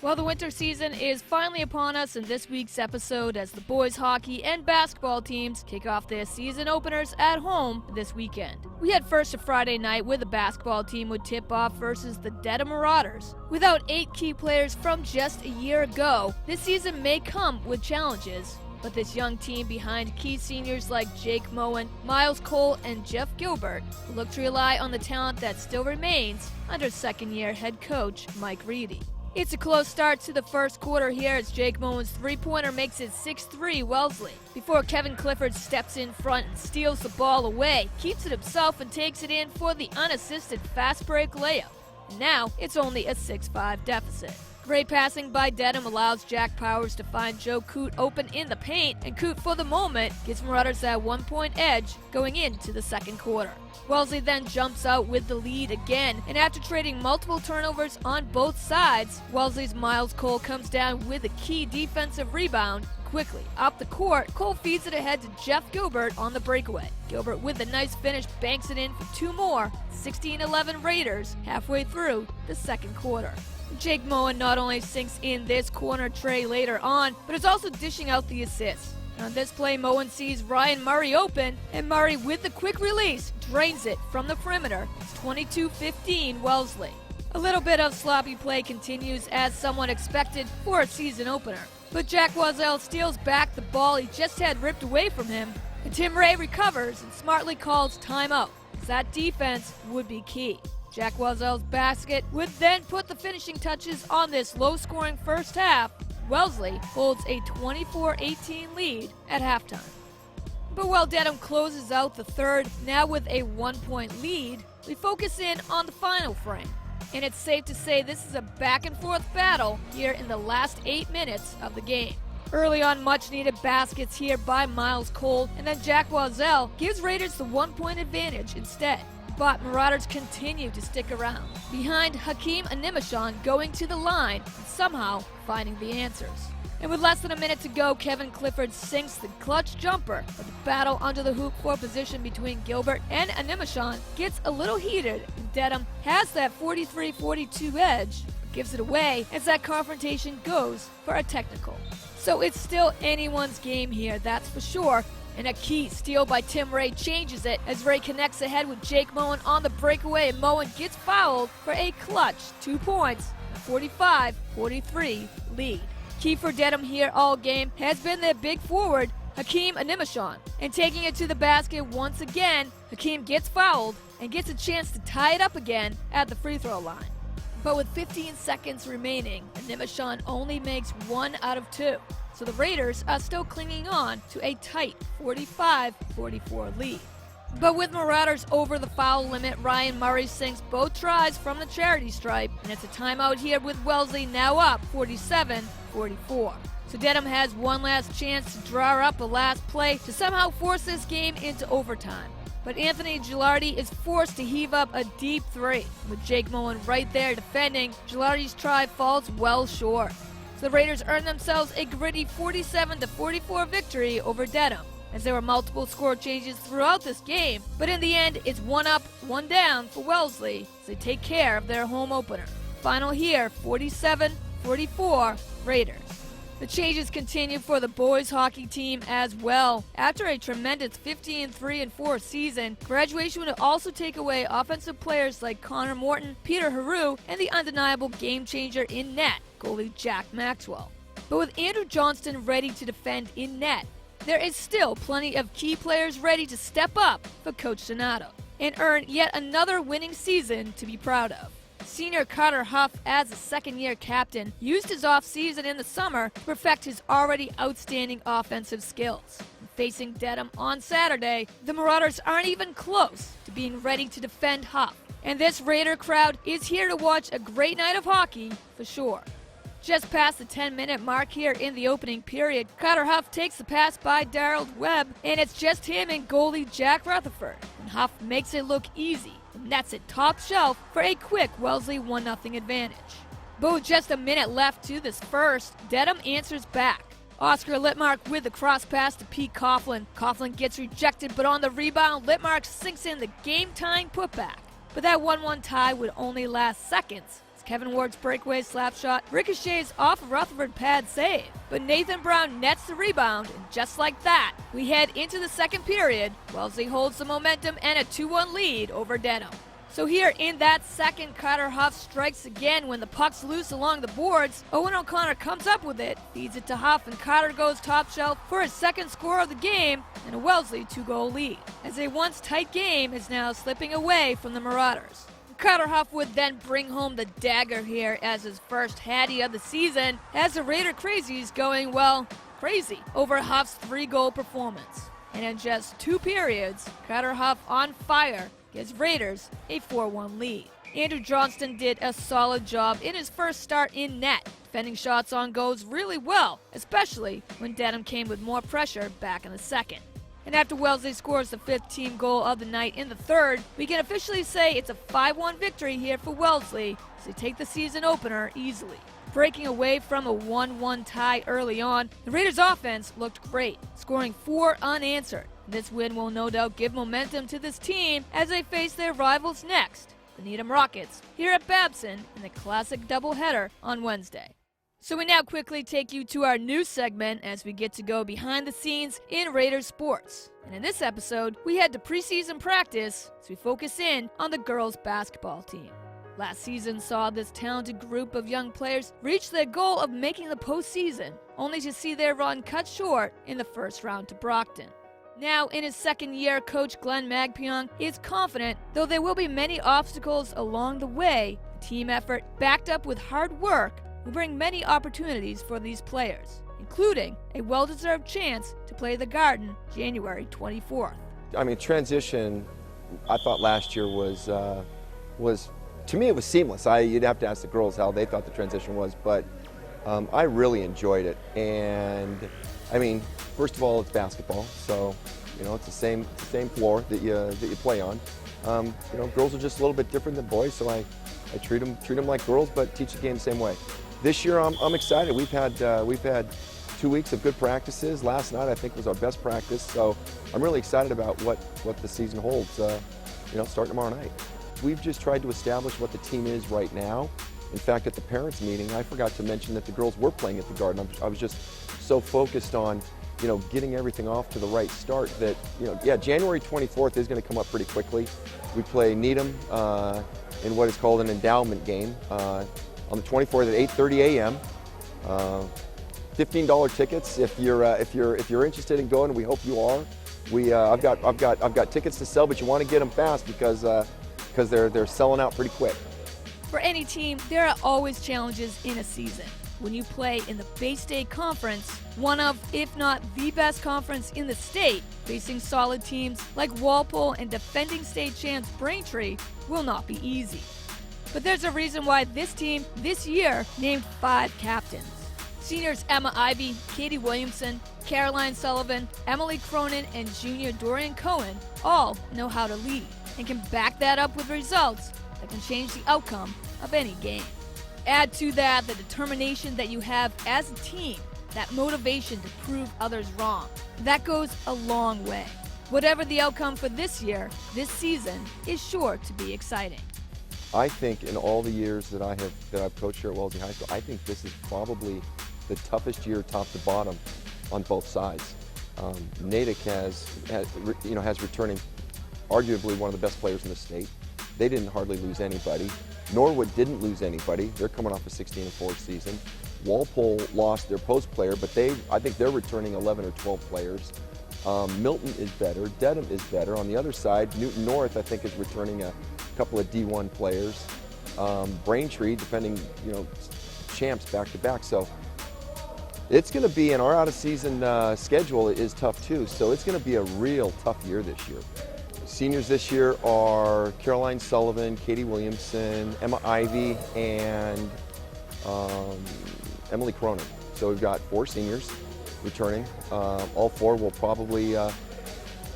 Well, the winter season is finally upon us in this week's episode as the boys hockey and basketball teams kick off their season openers at home this weekend. We head first to Friday night where the basketball team would tip off versus the Dedham Marauders. Without 8 key players from just a year ago, this season may come with challenges. But this young team behind key seniors like Jake Moen, Miles Cole, and Jeff Gilbert will look to rely on the talent that still remains under second-year head coach Mike Reedy. It's a close start to the first quarter here as Jake Moen's three-pointer makes it 6-3 Wellesley, before Kevin Clifford steps in front and steals the ball away, keeps it himself and takes it in for the unassisted fast break layup. And now it's only a 6-5 deficit. Great passing by Dedham allows Jack Powers to find Joe Coote open in the paint, and Coote for the moment gives Marauders that 1-point edge going into the second quarter. Wellesley then jumps out with the lead again, and after trading multiple turnovers on both sides, Wellesley's Miles Cole comes down with a key defensive rebound. Quickly, up the court, Cole feeds it ahead to Jeff Gilbert on the breakaway. Gilbert with a nice finish banks it in for 2 more, 16-11 Raiders halfway through the second quarter. Jake Moen not only sinks in this corner tray later on, but is also dishing out the assists. On this play, Moen sees Ryan Murray open, and Murray with the quick release drains it from the perimeter. It's 22-15 Wellesley. A little bit of sloppy play continues as somewhat expected for a season opener. But Jack Wellesley steals back the ball he just had ripped away from him, and Tim Ray recovers and smartly calls timeout, as that defense would be key. Jack Wellesley's basket would then put the finishing touches on this low-scoring first half. Wellesley holds a 24-18 lead at halftime. But while Dedham closes out the third, now with a 1-point lead, we focus in on the final frame. And it's safe to say this is a back-and-forth battle here in the last 8 minutes of the game. Early on, much-needed baskets here by Miles Cole, and then Jack Wellesley gives Raiders the 1-point advantage instead. But Marauders continue to stick around, behind Hakeem Animashawn going to the line and somehow finding the answers. And with less than a minute to go, Kevin Clifford sinks the clutch jumper, but the battle under the hoop for position between Gilbert and Animashawn gets a little heated, and Dedham has that 43-42 edge, but gives it away as that confrontation goes for a technical. So it's still anyone's game here, that's for sure. And a key steal by Tim Ray changes it as Ray connects ahead with Jake Moen on the breakaway, and Moen gets fouled for a clutch 2 points, a 45-43 lead. Key for Dedham here all game has been their big forward, Hakeem Animashawn. And taking it to the basket once again, Hakeem gets fouled and gets a chance to tie it up again at the free throw line. But with 15 seconds remaining, Animashawn only makes 1 out of 2. So the Raiders are still clinging on to a tight 45-44 lead. But with Marauders over the foul limit, Ryan Murray sinks both tries from the charity stripe, and it's a timeout here with Wellesley now up 47-44. So Dedham has one last chance to draw up a last play to somehow force this game into overtime. But Anthony Gilardi is forced to heave up a deep 3. With Jake Moen right there defending, Gilardi's try falls well short. So the Raiders earn themselves a gritty 47-44 victory over Dedham, as there were multiple score changes throughout this game, but in the end, it's 1 up, 1 down for Wellesley as they take care of their home opener. Final here, 47-44 Raiders. The changes continue for the boys hockey team as well. After a tremendous 15-3-4 season, graduation would also take away offensive players like Connor Morton, Peter Haru, and the undeniable game changer in net, goalie Jack Maxwell. But with Andrew Johnston ready to defend in net, there is still plenty of key players ready to step up for Coach Donato and earn yet another winning season to be proud of. Senior Carter Huff, as a second-year captain, used his off-season in the summer to perfect his already outstanding offensive skills. Facing Dedham on Saturday, the Marauders aren't even close to being ready to defend Huff. And this Raider crowd is here to watch a great night of hockey for sure. Just past the 10-minute mark here in the opening period, Carter Huff takes the pass by Darrell Webb, and it's just him and goalie Jack Rutherford. And Huff makes it look easy, and nets it top shelf for a quick Wellesley 1-0 advantage. But with just a minute left to this first, Dedham answers back. Oscar Littmark with the cross pass to Pete Coughlin. Coughlin gets rejected, but on the rebound, Littmark sinks in the game-tying putback. But that 1-1 tie would only last seconds, as Kevin Ward's breakaway slap shot ricochets off a Rutherford pad save. But Nathan Brown nets the rebound, and just like that, we head into the second period. Wellesley holds the momentum and a 2-1 lead over Dedham. So here in that second, Carter Huff strikes again when the puck's loose along the boards. Owen O'Connor comes up with it, feeds it to Huff, and Carter goes top shelf for his second score of the game and a Wellesley 2-goal lead, as a once tight game is now slipping away from the Marauders. Carter Huff would then bring home the dagger here as his first Hattie of the season, as the Raider Crazies going, well, crazy over Huff's 3-goal performance. And in just 2 periods, Carter Huff on fire gives Raiders a 4-1 lead. Andrew Johnston did a solid job in his first start in net, defending shots on goals really well, especially when Dedham came with more pressure back in the second. And after Wellesley scores the 5th team goal of the night in the third, we can officially say it's a 5-1 victory here for Wellesley as they take the season opener easily. Breaking away from a 1-1 tie early on, the Raiders' offense looked great, scoring 4 unanswered. This win will no doubt give momentum to this team as they face their rivals next, the Needham Rockets, here at Babson in the classic doubleheader on Wednesday. So we now quickly take you to our news segment as we get to go behind the scenes in Raiders sports. And in this episode, we head to preseason practice as we focus in on the girls basketball team. Last season saw this talented group of young players reach their goal of making the postseason, only to see their run cut short in the first round to Brockton. Now, in his second year, Coach Glenn Magpion is confident, though there will be many obstacles along the way, the team effort, backed up with hard work, will bring many opportunities for these players, including a well-deserved chance to play the Garden January 24th. I mean, transition, I thought last year was to me, it was seamless. You'd have to ask the girls how they thought the transition was, but I really enjoyed it. And I mean, first of all, it's basketball, so it's the same floor that you play on. Girls are just a little bit different than boys, so I treat them like girls, but teach the game the same way. This year, I'm excited. We've had 2 weeks of good practices. Last night, I think, was our best practice, so I'm really excited about what the season holds. Starting tomorrow night. We've just tried to establish what the team is right now. In fact, at the parents' meeting, I forgot to mention that the girls were playing at the Garden. I was just so focused on, getting everything off to the right start that, January 24th is going to come up pretty quickly. We play Needham in what is called an endowment game on the 24th at 8:30 a.m. $15 tickets if you're interested in going. We hope you are. I've got tickets to sell, but you want to get them fast because they're selling out pretty quick. For any team, there are always challenges in a season. When you play in the Bay State Conference, one of, if not the best conference in the state, facing solid teams like Walpole and defending state champs Braintree will not be easy. But there's a reason why this team this year named 5 captains. Seniors Emma Ivey, Katie Williamson, Caroline Sullivan, Emily Cronin, and junior Dorian Cohen all know how to lead and can back that up with results that can change the outcome of any game. Add to that the determination that you have as a team, that motivation to prove others wrong. That goes a long way. Whatever the outcome for this year, this season is sure to be exciting. I think in all the years that I've coached here at Wellesley High School, I think this is probably the toughest year top to bottom on both sides. Natick has returning arguably one of the best players in the state. They didn't hardly lose anybody. Norwood didn't lose anybody. They're coming off a 16-4 season. Walpole lost their post player, but I think they're returning 11 or 12 players. Milton is better. Dedham is better. On the other side, Newton North, I think, is returning a couple of D1 players. Braintree, defending, champs back-to-back. So it's going to be, and our out-of-season schedule is tough too, so it's going to be a real tough year this year. Seniors this year are Caroline Sullivan, Katie Williamson, Emma Ivey, and Emily Cronin. So we've got 4 seniors returning. All 4 will probably,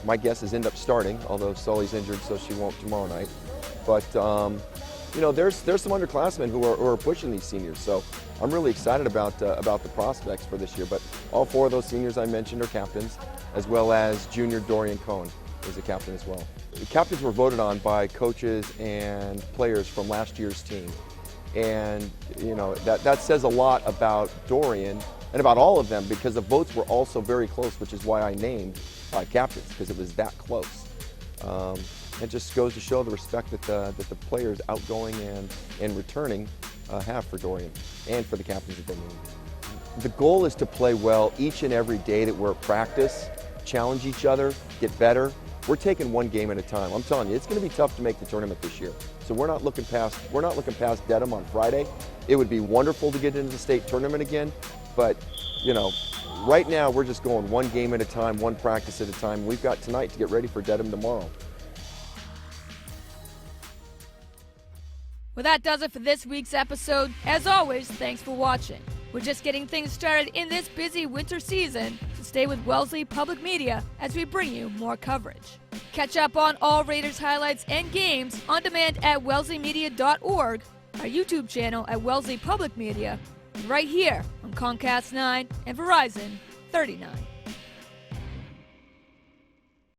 my guess is end up starting, although Sully's injured, so she won't tomorrow night. But there's some underclassmen who are pushing these seniors, so I'm really excited about the prospects for this year. But all 4 of those seniors I mentioned are captains, as well as junior Dorian Cohen is a captain as well. The captains were voted on by coaches and players from last year's team. And that says a lot about Dorian and about all of them, because the votes were also very close, which is why I named captains, because it was that close. It just goes to show the respect that the players outgoing and returning have for Dorian and for the captains that they named. The goal is to play well each and every day that we're at practice, challenge each other, get better. We're taking one game at a time. I'm telling you, it's going to be tough to make the tournament this year. So we're not looking past Dedham on Friday. It would be wonderful to get into the state tournament again, but right now we're just going one game at a time, one practice at a time. We've got tonight to get ready for Dedham tomorrow. Well, that does it for this week's episode. As always, thanks for watching. We're just getting things started in this busy winter season, so stay with Wellesley Public Media as we bring you more coverage. Catch up on all Raiders highlights and games on demand at wellesleymedia.org, our YouTube channel at Wellesley Public Media, and right here on Comcast 9 and Verizon 39.